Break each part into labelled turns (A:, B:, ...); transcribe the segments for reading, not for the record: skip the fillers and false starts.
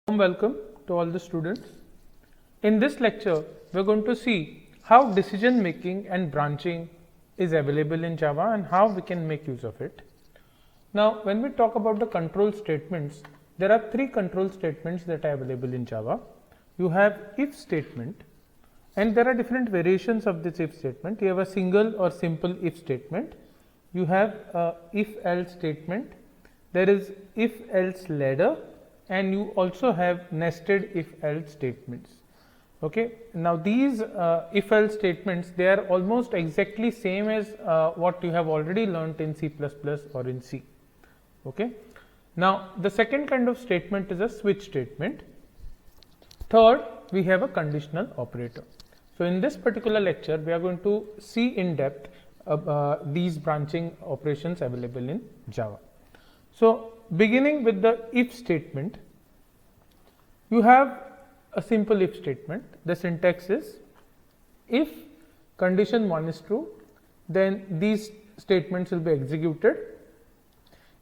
A: Welcome to all the students. In this lecture, we are going to see how decision making and branching is available in Java and how we can make use of it. Now, when we talk about the control statements, there are three control statements that are available in Java. You have if statement, and there are different variations of this if statement. You have a single or simple if statement. You have a if else statement. There is if else ladder, and you also have nested if else statements. Okay. Now, these if else statements, they are almost exactly same as what you have already learnt in C++ or in C. Okay. Now, the second kind of statement is a switch statement. Third, we have a conditional operator. So, in this particular lecture, we are going to see in depth these branching operations available in Java. So, beginning with the if statement, you have a simple if statement. The syntax is if condition 1 is true, then these statements will be executed.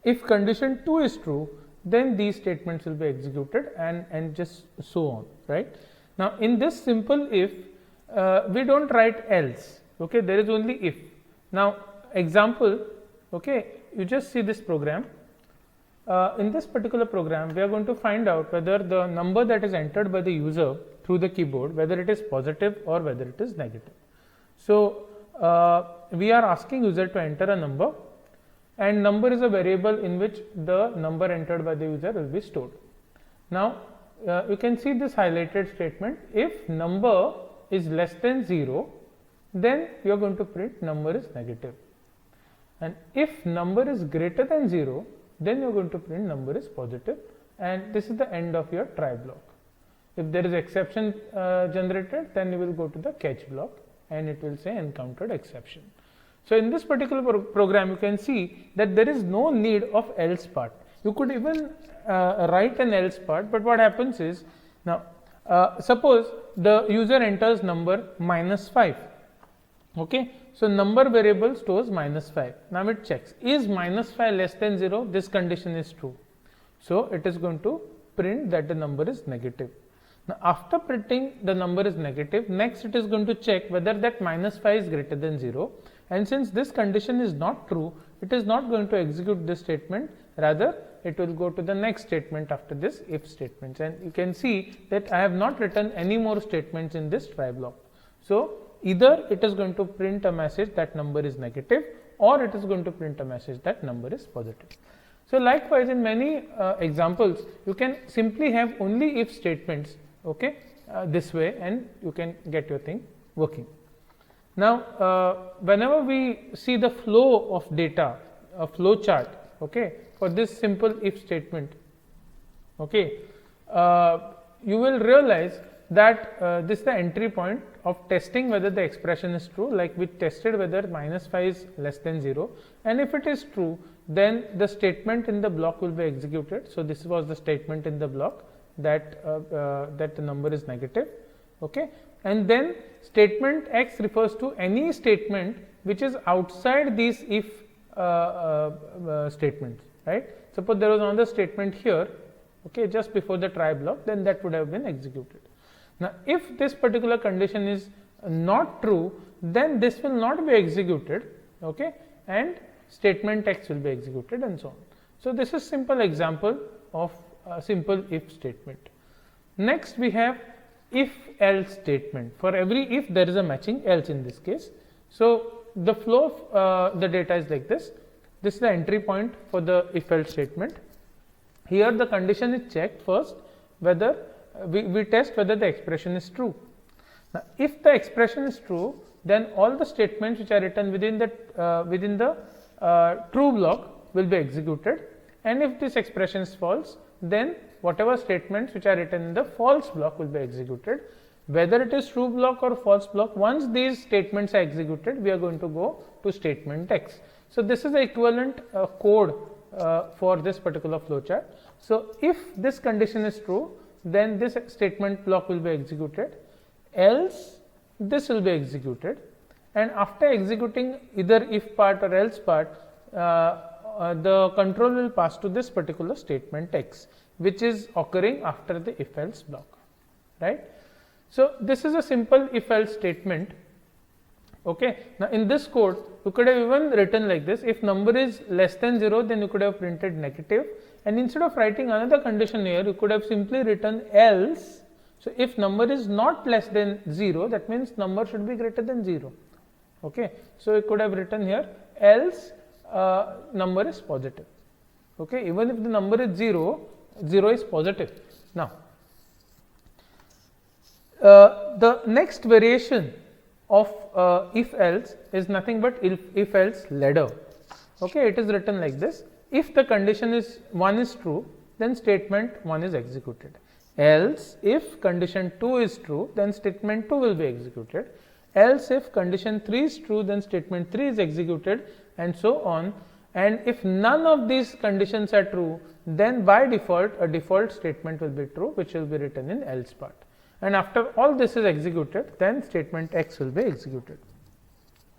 A: If condition 2 is true, then these statements will be executed, and just so on, right. Now, in this simple if, we do not write else, okay. There is only if. Now, example, okay, you just see this program. In this particular program, we are going to find out whether the number that is entered by the user through the keyboard, whether it is positive or whether it is negative. So, we are asking user to enter a number, and number is a variable in which the number entered by the user will be stored. Now, you can see this highlighted statement. If number is less than 0, then you are going to print number is negative, and if number is greater than 0, then you are going to print number is positive, and this is the end of your try block. If there is exception generated, then you will go to the catch block and it will say encountered exception. So, in this particular program, you can see that there is no need of else part. You could even write an else part, but what happens is, now suppose the user enters number -5, okay. So, number variable stores -5. Now, it checks, is -5 less than 0? This condition is true. So, it is going to print that the number is negative. Now, after printing the number is negative, next it is going to check whether that -5 is greater than 0, and since this condition is not true, it is not going to execute this statement, rather it will go to the next statement after this if statements, and you can see that I have not written any more statements in this try block. So, either it is going to print a message that number is negative, or it is going to print a message that number is positive. So, likewise, in many examples, you can simply have only if statements, okay, this way, and you can get your thing working. Now, whenever we see the flow of data, a flow chart, okay, for this simple if statement, okay, you will realize that this is the entry point of testing whether the expression is true, like we tested whether -5 is less than 0, and if it is true, then the statement in the block will be executed. So, this was the statement in the block that that the number is negative, okay, and then statement X refers to any statement which is outside these if statements, right. Suppose there was another statement here, okay, just before the try block, then that would have been executed. Now, if this particular condition is not true, then this will not be executed, okay, and statement X will be executed, and so on. So, this is simple example of a simple if statement. Next, we have if else statement. For every if, there is a matching else in this case. So, the flow of the data is like this. This is the entry point for the if else statement. Here, the condition is checked first whether we test whether the expression is true. Now, if the expression is true, then all the statements which are written within the true block will be executed, and if this expression is false, then whatever statements which are written in the false block will be executed. Whether it is true block or false block, once these statements are executed, we are going to go to statement X. So, this is the equivalent code for this particular flowchart. So, if this condition is true, then this statement block will be executed, else this will be executed, and after executing either if part or else part, the control will pass to this particular statement X, which is occurring after the if else block, right. So, this is a simple if else statement. Okay. Now, in this code you could have even written like this: if number is less than 0, then you could have printed negative, and instead of writing another condition here, you could have simply written else. So, if number is not less than 0, that means number should be greater than 0. Okay. So, you could have written here else number is positive. Okay. Even if the number is 0, 0 is positive. Now, the next variation of if else is nothing but if else ladder. Okay. It is written like this: if the condition is 1 is true, then statement 1 is executed. Else if condition 2 is true, then statement 2 will be executed. Else if condition 3 is true, then statement 3 is executed, and so on. And if none of these conditions are true, then by default a default statement will be true, which will be written in else part. And after all this is executed, then statement X will be executed.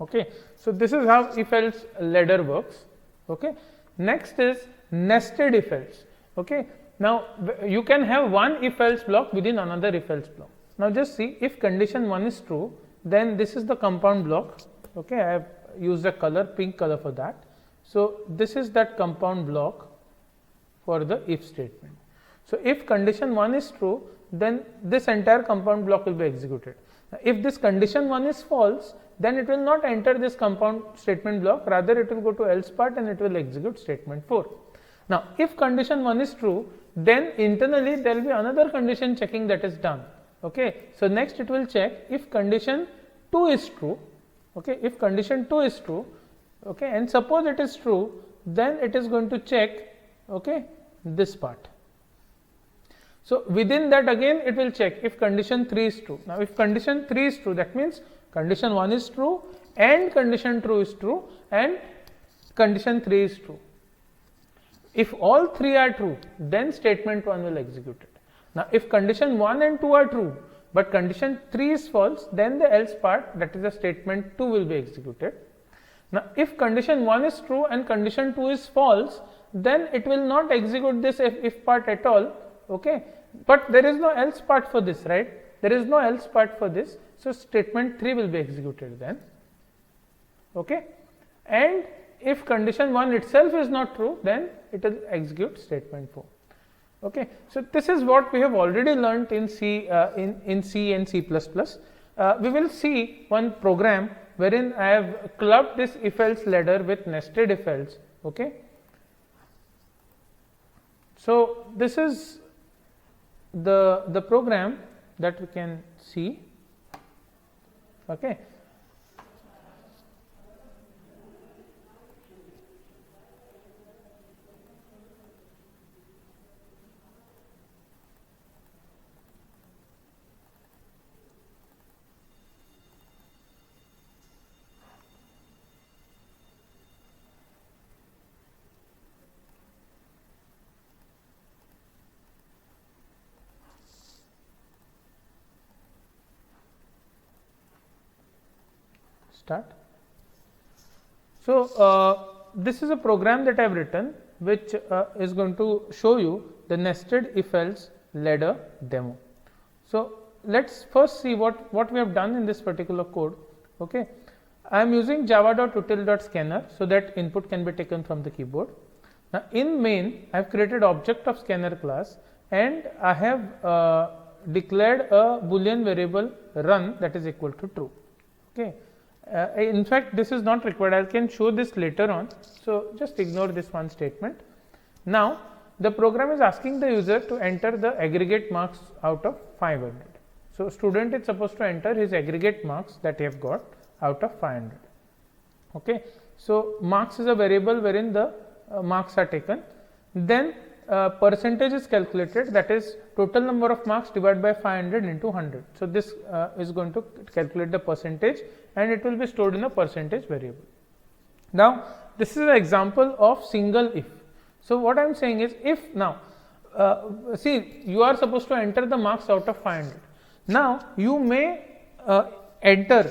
A: Okay. So, this is how if else ladder works. Okay. Next is nested if else. Okay. Now, you can have one if else block within another if else block. Now, just see, if condition 1 is true, then this is the compound block. Okay. I have used a color, pink color for that. So, this is that compound block for the if statement. So, if condition 1 is true, then this entire compound block will be executed. Now, if this condition 1 is false, then it will not enter this compound statement block, rather it will go to else part and it will execute statement 4. Now, if condition 1 is true, then internally there will be another condition checking that is done. Okay. So, next it will check if condition 2 is true. Okay. If condition 2 is true, okay, and suppose it is true, then it is going to check, okay, this part. So, within that again it will check if condition 3 is true. Now, if condition 3 is true, that means condition 1 is true and condition 2 is true and condition 3 is true. If all 3 are true, then statement 1 will execute it. Now, if condition 1 and 2 are true, but condition 3 is false, then the else part, that is the statement 2 will be executed. Now, if condition 1 is true and condition 2 is false, then it will not execute this if part at all. Okay. But there is no else part for this, right? There is no else part for this. So, statement 3 will be executed then. Okay. And if condition 1 itself is not true, then it will execute statement 4. Okay. So, this is what we have already learnt in C, in C and C++. We will see one program wherein I have clubbed this if else ladder with nested if else. Okay. So, this is the program that we can see. Okay. Start. So, this is a program that I have written, which is going to show you the nested if else ladder demo. So, let us first see what we have done in this particular code. Okay. I am using java.util.scanner, so that input can be taken from the keyboard. Now, in main I have created object of scanner class and I have declared a boolean variable run that is equal to true. Okay. In fact, this is not required, I can show this later on. So, just ignore this one statement. Now, the program is asking the user to enter the aggregate marks out of 500. So, student is supposed to enter his aggregate marks that he have got out of 500. Okay. So, marks is a variable wherein the marks are taken. Then percentage is calculated, that is total number of marks divided by 500 into 100. So, this is going to calculate the percentage and it will be stored in a percentage variable. Now, this is an example of single if. So, what I am saying is if now see, you are supposed to enter the marks out of 500. Now, you may enter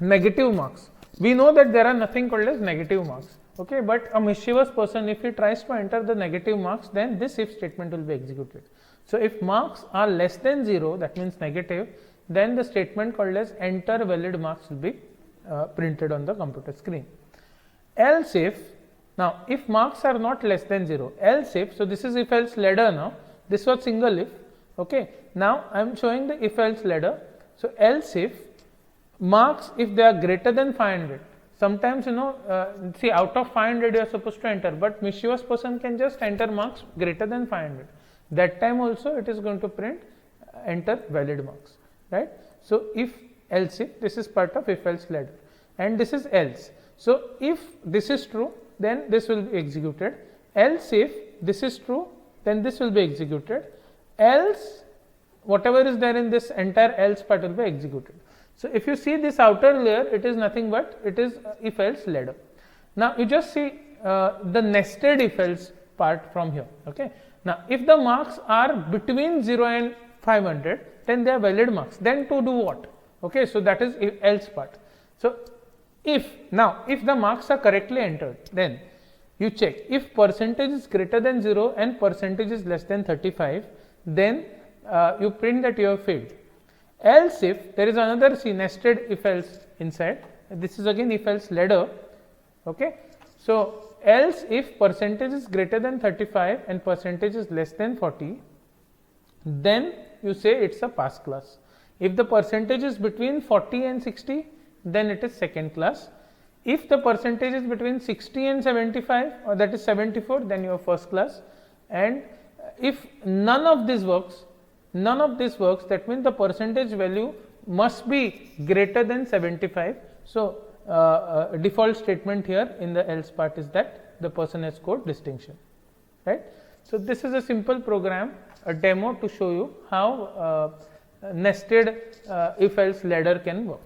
A: negative marks. We know that there are nothing called as negative marks. Okay, but a mischievous person, if he tries to enter the negative marks, then this if statement will be executed. So if marks are less than 0, that means negative, then the statement called as enter valid marks will be printed on the computer screen. Else if, now if marks are not less than 0, else if, so this is if else ladder now, this was single if, okay. Now I am showing the if else ladder. So else if marks, if they are greater than 500, sometimes see, out of 500 you are supposed to enter, but mischievous person can just enter marks greater than 500. That time also it is going to print enter valid marks, right. So if else if, this is part of if else ladder, and this is else. So if this is true, then this will be executed. Else if this is true, then this will be executed. Else whatever is there in this entire else part will be executed. So if you see this outer layer, it is nothing but it is if else ladder. Now you just see the nested if else part from here, okay. Now if the marks are between 0 and 500, then they are valid marks. Then to do what? Okay, so that is if else part. So if the marks are correctly entered, then you check if percentage is greater than 0 and percentage is less than 35, then you print that you have failed. Else if there is another nested if else inside, this is again if else ladder, okay. So else if percentage is greater than 35 and percentage is less than 40, then you say it's a pass class. If the percentage is between 40 and 60, then it is second class. If the percentage is between 60 and 75, or that is 74, then you are first class. And if none of this works, that means the percentage value must be greater than 75. So default statement here in the else part is that the person has scored distinction, right. So this is a simple program, a demo to show you how nested if else ladder can work.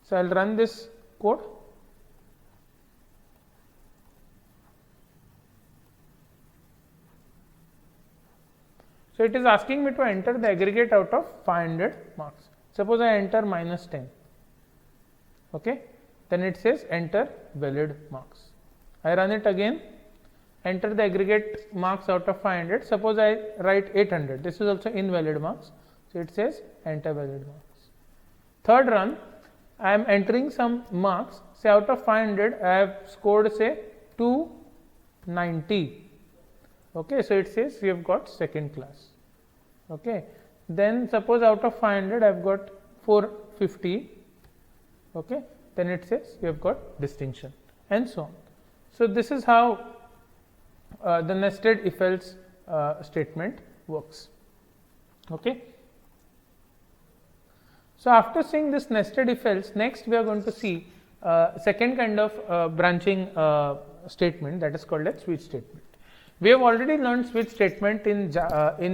A: So I'll run this code. So it is asking me to enter the aggregate out of 500 marks. Suppose I enter minus 10, okay. Then it says enter valid marks. I run it again, enter the aggregate marks out of 500. Suppose I write 800, this is also invalid marks. So it says enter valid marks. Third run, I am entering some marks, say out of 500 I have scored say 290, okay. So it says you have got second class, okay. Then suppose out of 500 I have got 450, okay. Then it says you have got distinction, and so on. So this is how the nested if else statement works, okay. So after seeing this nested if else, next we are going to see second kind of branching statement, that is called as switch statement. We have already learned switch statement in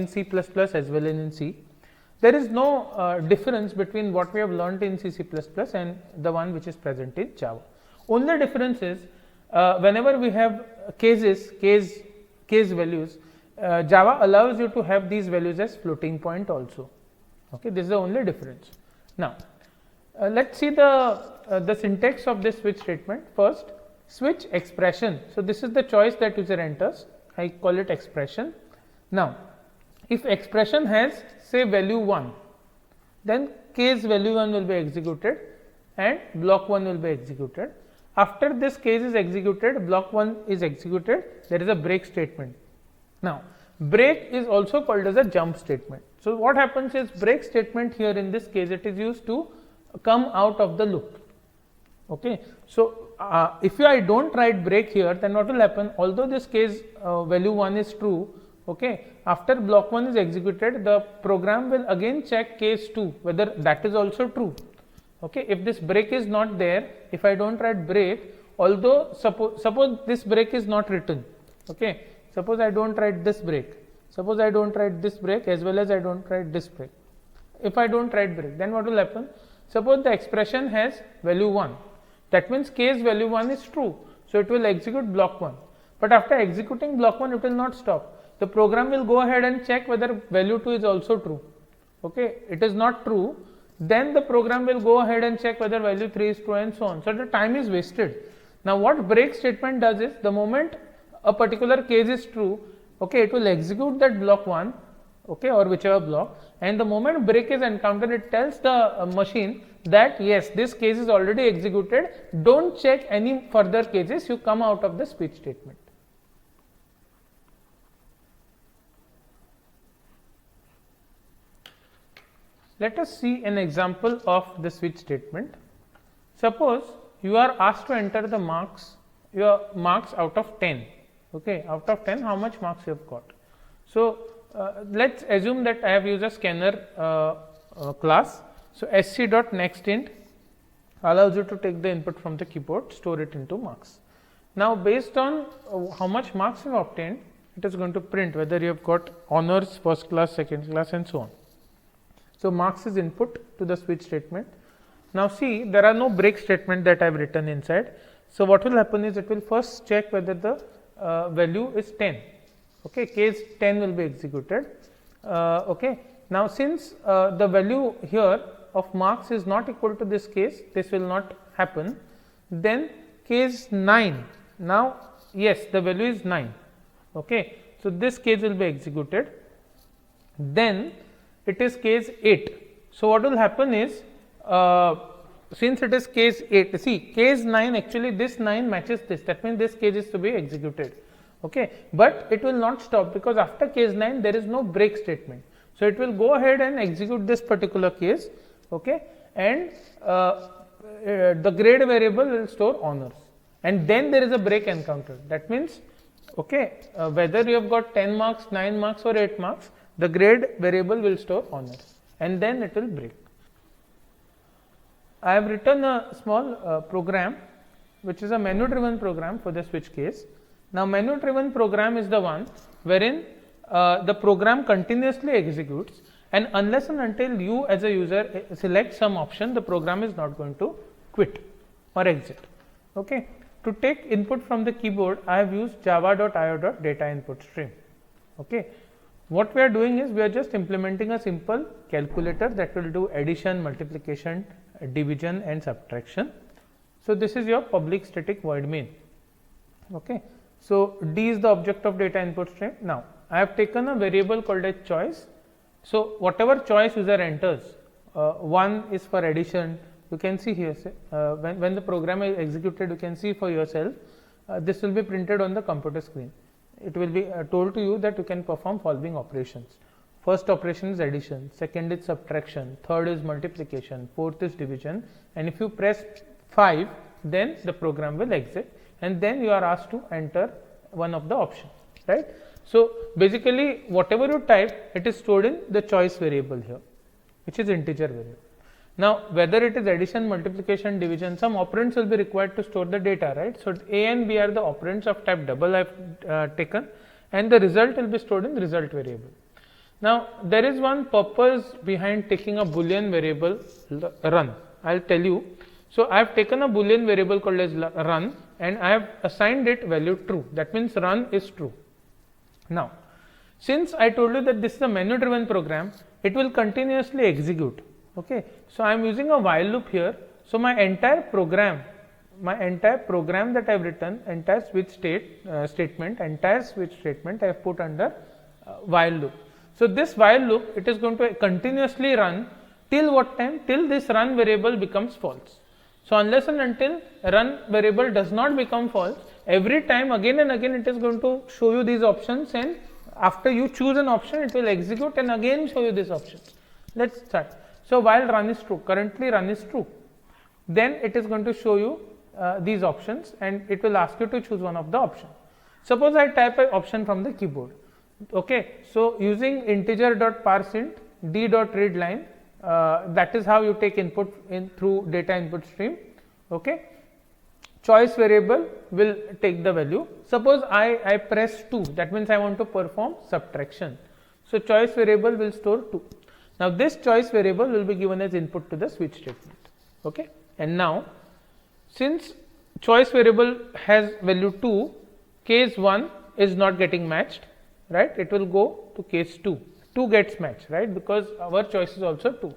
A: C++ as well as in C. There is no difference between what we have learned in C++ and the one which is present in Java. Only difference is whenever we have case values, Java allows you to have these values as floating point also, okay. This is the only difference. Now let's see the syntax of this switch statement. First, switch expression. So this is the choice that user enters. I call it expression. Now if expression has say value 1, then case value 1 will be executed and block 1 will be executed. After this case is executed, block 1 is executed, there is a break statement. Now break is also called as a jump statement. So what happens is, break statement here in this case, it is used to come out of the loop, okay. So if I don't write break here, then what will happen, although this case value 1 is true, okay, after block 1 is executed, the program will again check case 2 whether that is also true, okay. If this break is not there, if I don't write break, although suppose this break is not written, okay, suppose I don't write this break, suppose I don't write this break as well as I don't write this break. If I don't write break, then what will happen, suppose the expression has value 1, that means case value 1 is true, so it will execute block 1, but after executing block 1 it will not stop. The program will go ahead and check whether value 2 is also true, okay. It is not true, then the program will go ahead and check whether value 3 is true, and so on. So the time is wasted. Now what break statement does is, the moment a particular case is true, okay, it will execute that block 1, okay, or whichever block, and the moment break is encountered, it tells the machine that yes, this case is already executed, don't check any further cases, you come out of the switch statement. Let us see an example of the switch statement. Suppose you are asked to enter the marks, your marks out of 10, okay, out of 10 how much marks you have got. So let's assume that I have used a scanner class. So sc.nextInt allows you to take the input from the keyboard, store it into marks. Now based on how much marks you have obtained, it is going to print whether you have got honors, first class, second class, and so on. So marks is input to the switch statement. Now see, there are no break statement that I have written inside. So what will happen is, it will first check whether the value is 10. Okay, case 10 will be executed. Okay. Now since the value here of marks is not equal to this case, this will not happen. Then case 9. Now yes, the value is 9. Okay. So this case will be executed. Then it is case 8. So what will happen is, since it is case 8, see case 9, actually this 9 matches this, that means this case is to be executed. Okay. But it will not stop, because after case 9 there is no break statement. So it will go ahead and execute this particular case, okay, and the grade variable will store honors, and then there is a break encountered. That means, okay, whether you have got 10 marks, 9 marks or 8 marks, the grade variable will store honors, and then it will break. I have written a small program which is a menu driven program for the switch case. Now menu driven program is the one wherein the program continuously executes, and unless and until you as a user select some option, the program is not going to quit or exit. Okay. To take input from the keyboard, I have used java.io.data input stream. Okay. What we are doing is, we are just implementing a simple calculator that will do addition, multiplication, division and subtraction. So this is your public static void main. Okay. So D is the object of data input stream. Now I have taken a variable called as choice. So whatever choice user enters, one is for addition. You can see here, when the program is executed, you can see for yourself, this will be printed on the computer screen. It will be told to you that you can perform following operations. First operation is addition, second is subtraction, third is multiplication, fourth is division, and if you press 5, then the program will exit, and then you are asked to enter one of the options, right. So basically whatever you type, it is stored in the choice variable here, which is integer variable. Now whether it is addition, multiplication, division, some operands will be required to store the data, right. So A and B are the operands of type double I have taken, and the result will be stored in the result variable. Now there is one purpose behind taking a boolean variable run. I will tell you. So I have taken a boolean variable called as run, and I have assigned it value true. That means run is true. Now since I told you that this is a menu driven program, it will continuously execute. Okay. So I am using a while loop here. So my entire program that I have written, entire switch statement I have put under while loop. So this while loop, it is going to continuously run till what time? Till this run variable becomes false. So unless and until run variable does not become false, every time again and again it is going to show you these options, and after you choose an option, it will execute and again show you these options. Let's start. So while run is true, currently run is true, then it is going to show you these options, and it will ask you to choose one of the options. Suppose I type an option from the keyboard. Okay. So using integer.parseInt d.readline, that is how you take input in through data input stream. Okay. Choice variable will take the value. Suppose I press 2, that means I want to perform subtraction. So choice variable will store 2. Now this choice variable will be given as input to the switch statement. Okay. And now since choice variable has value 2, case 1 is not getting matched, right. It will go to case 2. 2 gets matched, right, because our choice is also 2.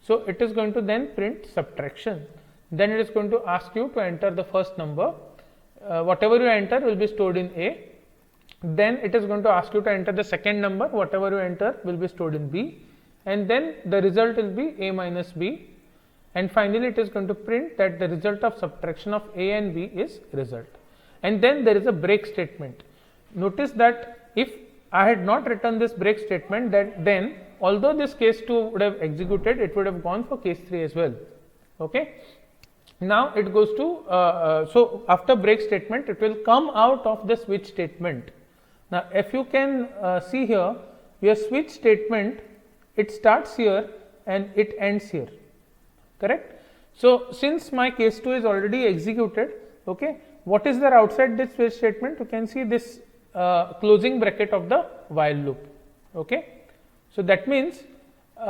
A: So it is going to then print subtraction. Then it is going to ask you to enter the first number, whatever you enter will be stored in A. Then it is going to ask you to enter the second number, whatever you enter will be stored in B, and then the result will be A minus B, and finally it is going to print that the result of subtraction of A and B is result. And then there is a break statement. Notice that if I had not written this break statement, then although this case 2 would have executed, it would have gone for case 3 as well. Okay. Now it goes to, so after break statement, it will come out of the switch statement. Now if you can see here, your switch statement, it starts here and it ends here, correct? So since my case 2 is already executed, okay, what is there outside this switch statement? You can see this closing bracket of the while loop, okay. So that means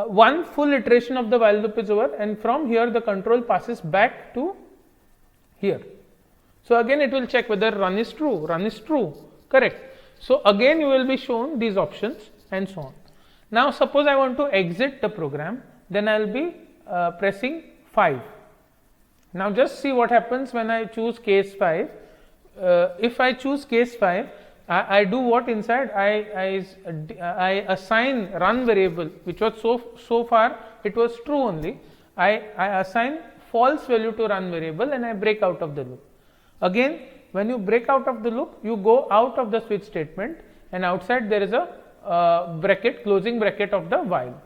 A: one full iteration of the while loop is over, and from here the control passes back to here. So again it will check whether run is true, correct. So again you will be shown these options and so on. Now suppose I want to exit the program, then I will be pressing 5. Now just see what happens when I choose case 5. If I choose case 5, I do what inside? I assign run variable, which was so far it was true only. I assign false value to run variable and I break out of the loop. Again, when you break out of the loop, you go out of the switch statement, and outside there is a bracket, closing bracket of the while.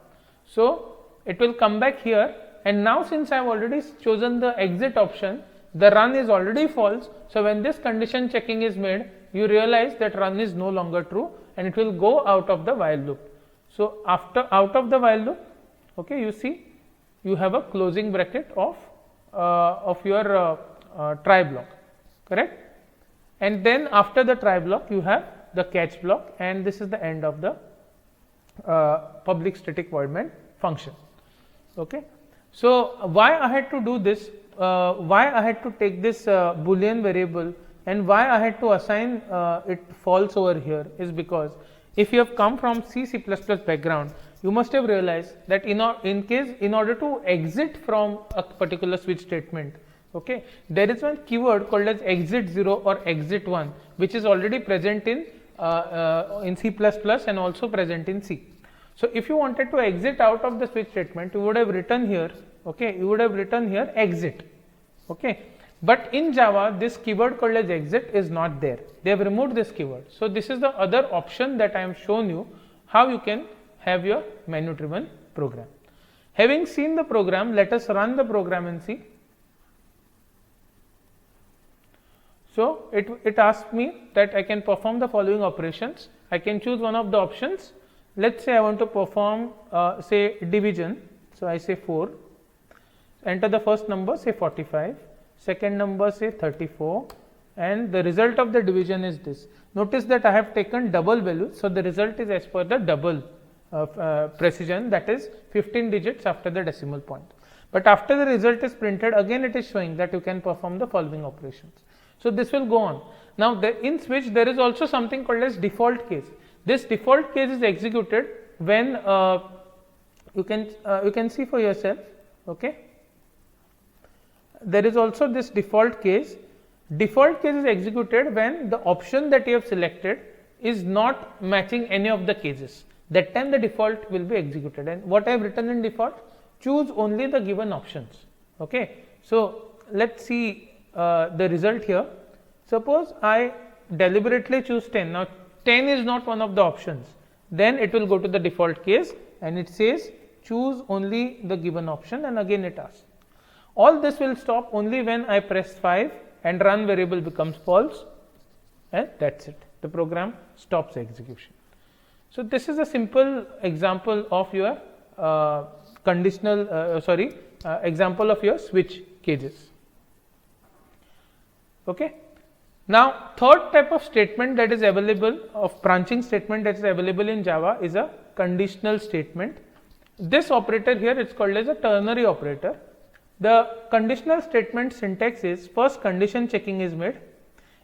A: So it will come back here, and now since I have already chosen the exit option, the run is already false. So when this condition checking is made, you realize that run is no longer true, and it will go out of the while loop. So after out of the while loop, okay, you see you have a closing bracket of your try block, correct? And then after the try block you have the catch block, and this is the end of the public static void main function. Okay. So why I had to do this, why I had to take this boolean variable, and why I had to assign it false over here is because if you have come from C background, you must have realized that in order to exit from a particular switch statement, okay, there is one keyword called as exit 0 or exit 1, which is already present in C++ and also present in C. So if you wanted to exit out of the switch statement, you would have written here, okay, you would have written here exit, okay. But in Java, this keyword called as exit is not there. They have removed this keyword. So this is the other option that I am shown you, how you can have your menu driven program. Having seen the program, let us run the program and see. So it asks me that I can perform the following operations. I can choose one of the options. Let's say I want to perform say division. So I say 4. Enter the first number, say 45. Second number, say 34, and the result of the division is this. Notice that I have taken double value, so the result is as per the double precision, that is 15 digits after the decimal point. But after the result is printed, again it is showing that you can perform the following operations. So this will go on. Now in switch there is also something called as default case. This default case is executed when you can see for yourself, okay. There is also this default case. Default case is executed when the option that you have selected is not matching any of the cases. That time the default will be executed, and what I have written in default, choose only the given options, okay. So let's see the result here. Suppose I deliberately choose 10. Now 10 is not one of the options, then it will go to the default case and it says choose only the given option, and again it asks. All this will stop only when I press 5 and run variable becomes false, and that's it. The program stops execution. So this is a simple example of your example of your switch cases. Okay. Now third type of statement that is available, of branching statement that is available in Java, is a conditional statement. This operator here is called as a ternary operator. The conditional statement syntax is, first condition checking is made.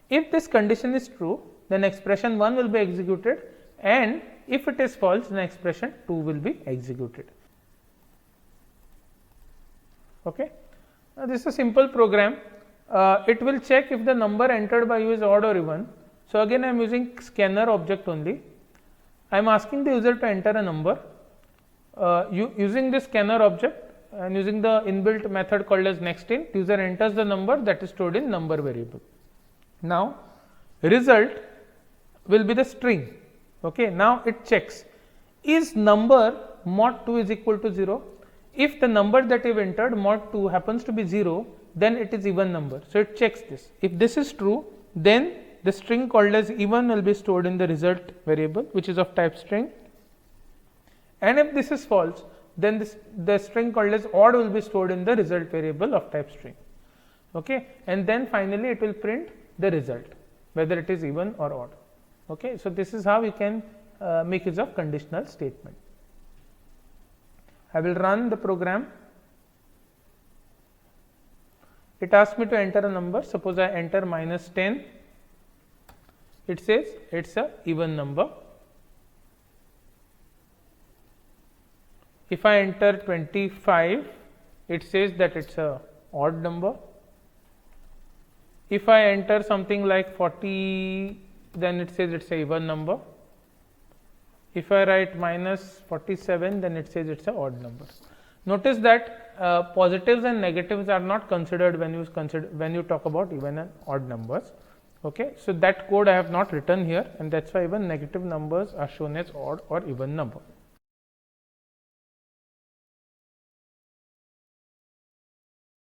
A: If this condition is true, then expression 1 will be executed, and if it is false, then expression 2 will be executed. Okay. Now this is a simple program. it will check if the number entered by you is odd or even. So again I am using scanner object only. I am asking the user to enter a number. Using this scanner object and using the inbuilt method called as nextInt, user enters the number that is stored in number variable. Now result will be the string. Okay, now it checks, is number mod 2 is equal to 0? If the number that you have entered mod 2 happens to be 0, then it is even number. So it checks this. If this is true, then the string called as even will be stored in the result variable, which is of type string. And if this is false, then the string called as odd will be stored in the result variable of type string. Okay, and then finally it will print the result, whether it is even or odd. Okay, so this is how we can make use of conditional statement. I will run the program. It asks me to enter a number. Suppose I enter minus 10. It says it's a even number. If I enter 25, it says that it's a odd number. If I enter something like 40, then it says it's a even number. If I write minus 47, then it says it's a odd number. Notice that positives and negatives are not considered when you talk about even and odd numbers. Okay, so that code I have not written here, and that's why even negative numbers are shown as odd or even number.